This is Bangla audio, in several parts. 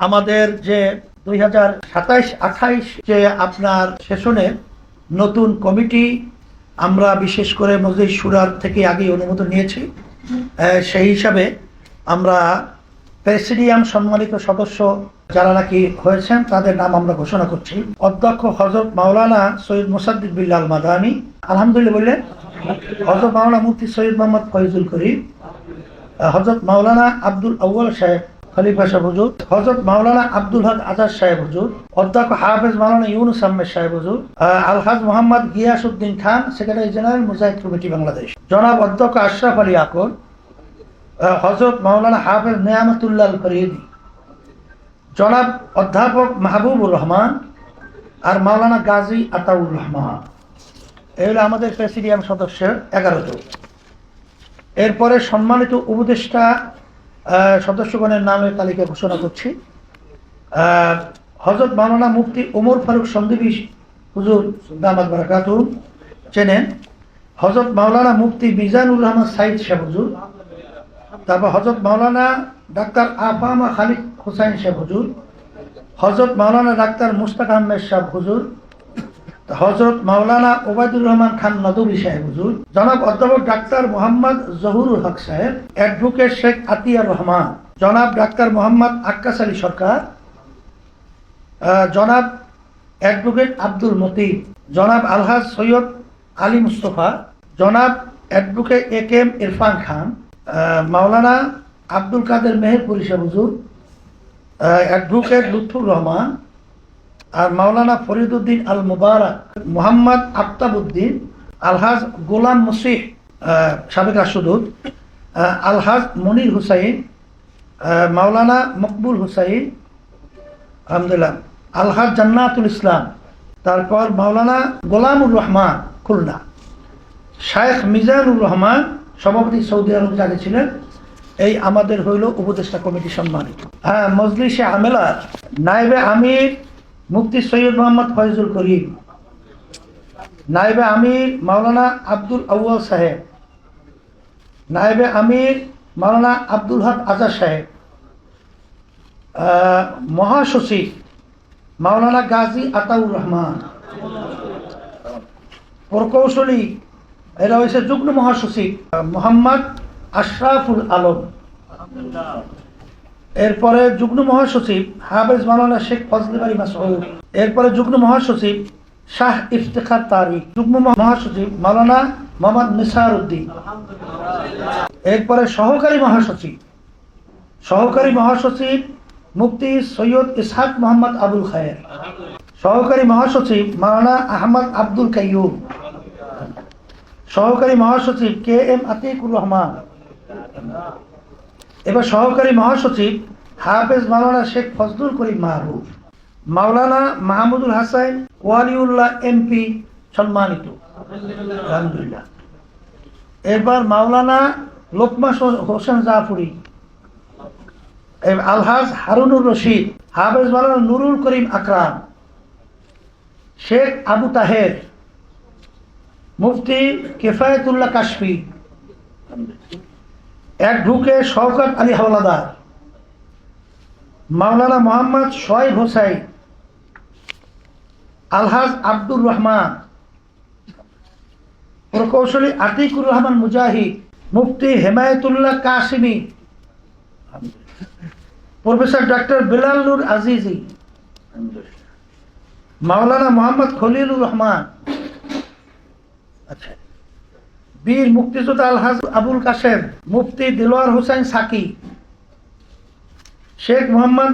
আমাদের যে 2027-28 যে আপনার সেশনে নতুন কমিটি আমরা বিশেষ করে মজলিস শুরার থেকে আগে অনুমোদন নিয়েছি। সেই হিসাবে আমরা প্রেসিডিয়াম সম্মানিত সদস্য যারা নাকি হয়েছেন তাদের নাম আমরা ঘোষণা করছি। অধ্যক্ষ হযরত মাওলানা সৈয়দ মুসাদ্দিদ বিল্লাহ আল মাদানী, আলহামদুলিল্লাহ বললেন। হযরত মাওলানা মুফতি সৈয়দ মোহাম্মদ ফয়জুল করিম, হযরত মাওলানা আব্দুল আউয়াল সাহেব খলিফা সাহেব হুজুর, হযরত মাওলানা আব্দুল হক আজাদ সাহেব হুজুর, অধ্যক্ষ হাফেজ মাওলানা ইউনুস আহমেদ সাহেব হুজুর, আলহাজ মোহাম্মদ গিয়াসউদ্দিন খান, সেক্রেটারি জেনারেল মুজাহিদ কমিটি বাংলাদেশ, জনাব অধ্যক্ষ আশরাফ আলী আকর, হযরত মাওলানা হাফেজ নিয়ামতুল্লাহ আল ফরিদি, জনাব অধ্যাপক মাহবুবুর রহমান আর মাওলানা গাজী আতাউর রহমান। এই হলো আমাদের প্রেসিডিয়াম সদস্যের 11 জন। এরপরে সম্মানিত উপদেষ্টা সদস্যগণের নামের তালিকা ঘোষণা করছি। হযরত মাওলানা মুফতি ওমর ফারুক সন্দীপী হুজুর দামাত বারাকাতুহু চেনেন। হযরত মাওলানা মুফতি মিজানুর রহমান সাইদ সাহেব হুজুর, তারপর হযরত মাওলানা ডাক্তার আফামা খালিদ হুসাইন সাহেব হুজুর, হযরত মাওলানা ডাক্তার মুশতাক আহমেদ সাহেব হুজুর, হযরত মাওলানা ওবায়দুর রহমান খান নদভী সাহেব হুজুর, জনাব অধ্যাপক ডাক্তার মোহাম্মদ জহুরুল হক সাহেব, অ্যাডভোকেট শেখ আতিয়ার রহমান, জনাব ডাক্তার মোহাম্মদ আক্কাস আলী সরকার, জনাব অ্যাডভোকেট আব্দুল মতিন, জনাব আলহাজ সৈয়দ আলী মুস্তফা, জনাব advocate A K M Irfan Khan, Maulana Abdul Kader Meherpuri সাহেব হুজুর, অ্যাডভোকেট লুৎফুর রহমান, আর মাওলানা ফরিদউদ্দিন আল মুবারক, মোহাম্মদ আফতাবউদ্দিন, আলহাজ গোলাম মসিহ সাবেক রাষ্ট্রদূত, আলহাজ মনির হুসাইন, মাওলানা মকবুল হুসাইন, আলহামদুলিল্লাহ, আলহাজ জান্নাতুল ইসলাম, তারপর মাওলানা গোলামুর রহমান খুলনা, শায়েখ মিজানুর রহমান সভাপতি সৌদি আরব যাকে ছিলেন। এই আমাদের হইল উপদেষ্টা কমিটি সম্মানিত। মজলিসে আমেলা নায়েবে আমির মুফতি সৈয়দ মোহাম্মদ ফয়জুল করিম, নায়েবে আমির মাওলানা আব্দুল আউয়াল সাহেব, নায়েবে আমির মাওলানা আব্দুল হক আজাদ সাহেব, মহাসচিব মাওলানা গাজী আতাউর রহমান, প্রকৌশলী এরা হয়েছে যুগ্ম মহাসচিব মোহাম্মদ আশরাফুল আলম, এরপরে যুগ্ম মহাসচিব হাফেজ মাওলানা শেখ ফজলে বাড়ি মাসউদ, এরপরে যুগ্ম মহাসচিব শাহ ইফতেখার তারিক, যুগ্ম মহাসচিব মাওলানা মোহাম্মদ নিসার উদ্দিন, এরপরে সহকারী মহাসচিব মুফতি সৈয়দ ইসহাক মোহাম্মদ আবুল খায়ের, সহকারী মহাসচিব মাওলানা আহমদ আব্দুল কাইয়ুম, সহকারী মহাসচিব কে এম আতিকুর রহমান, এবার সহকারী মহাসচিব হাফেজ মাওলানা শেখ ফজলুল করিম মাহবুব, মাওলানা মাহমুদুল হাসান ওয়ালিউল্লাহ এমপি সম্মানিত, আলহামদুলিল্লাহ। এরপর মাওলানা লোকমান হোসেন জাফরি, আলহাজ হারুনুর রশিদ, হাফেজ মাওলানা নুরুল করিম আকরাম, শেখ আবু তাহের, মুফতি কিফায়াতুল্লাহ কাশফি, অ্যাডভোকেট শওকত আলী হাওলাদার, মাওলানা মোহাম্মদ শোয়েব হোসাইন, আলহাজ আব্দুর রহমান, প্রকৌশলী আতিকুর রহমান মুজাহিদ, মুফতি হেমায়েতুল্লাহ কাসিমি, প্রফেসর ডক্টর বিলাল নূর আজিজি, মাওলানা মোহাম্মদ খলিলুর রহমান, আচ্ছা, বীর মুক্তিযোদ্ধা আলহাজ আবুল কাসেম, মুফতি দিলওয়ার হোসেন সাকি, শেখ মোহাম্মদ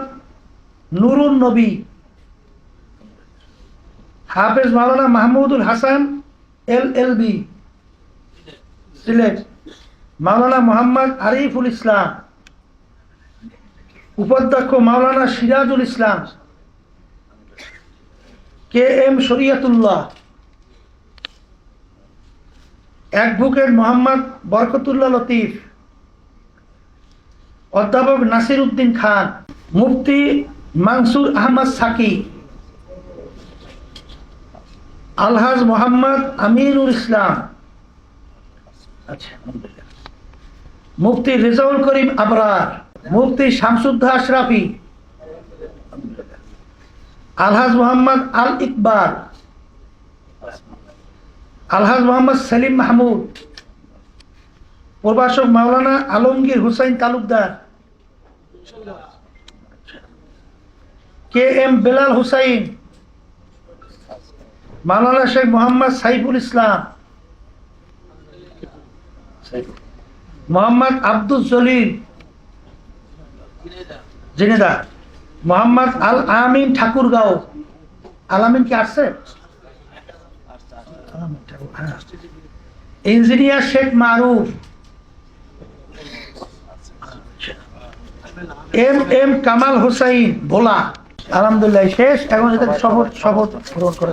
নুরুন নবী, হাফেজ মাওলানা মাহমুদুল হাসান এলএলবি সিলেট, মাওলানা মোহাম্মদ আরিফুল ইসলাম, উপাধ্যক্ষ মাওলানা Sirajul Islam, K M Shariatullah, advocate Mohammad Barkatullah Latif, অধ্যাপক নাসির উদ্দিন খান, মুফতি মানসুর আহমদ সাকি, আলহাজ মোহাম্মদ আমিনুল ইসলাম, আচ্ছা, মুফতি রেজাউল করিম আবরার, মুফতি শামসুদ্দোহা আশরাফি, আলহাজ মোহাম্মদ আল ইকবাল, আলহাজ মোহাম্মদ সেলিম মাহমুদ, প্রভাষক মাওলানা আলমগীর হুসাইন তালুকদার, কে এম বেলাল হুসাইন, মাওলানা শেখ মোহাম্মদ সাইফুল ইসলাম, মোহাম্মদ আব্দুল জলিল জিনেদা, মোহাম্মদ আল আমিন ঠাকুরগাঁও। আল আমিন কি আসছে? ইঞ্জিনিয়ার শেখ মারুফ, এম এম কামাল হোসাইন ভোলা। আলহামদুলিল্লাহ শেষ। এখন এদের শপথ গ্রহণ করে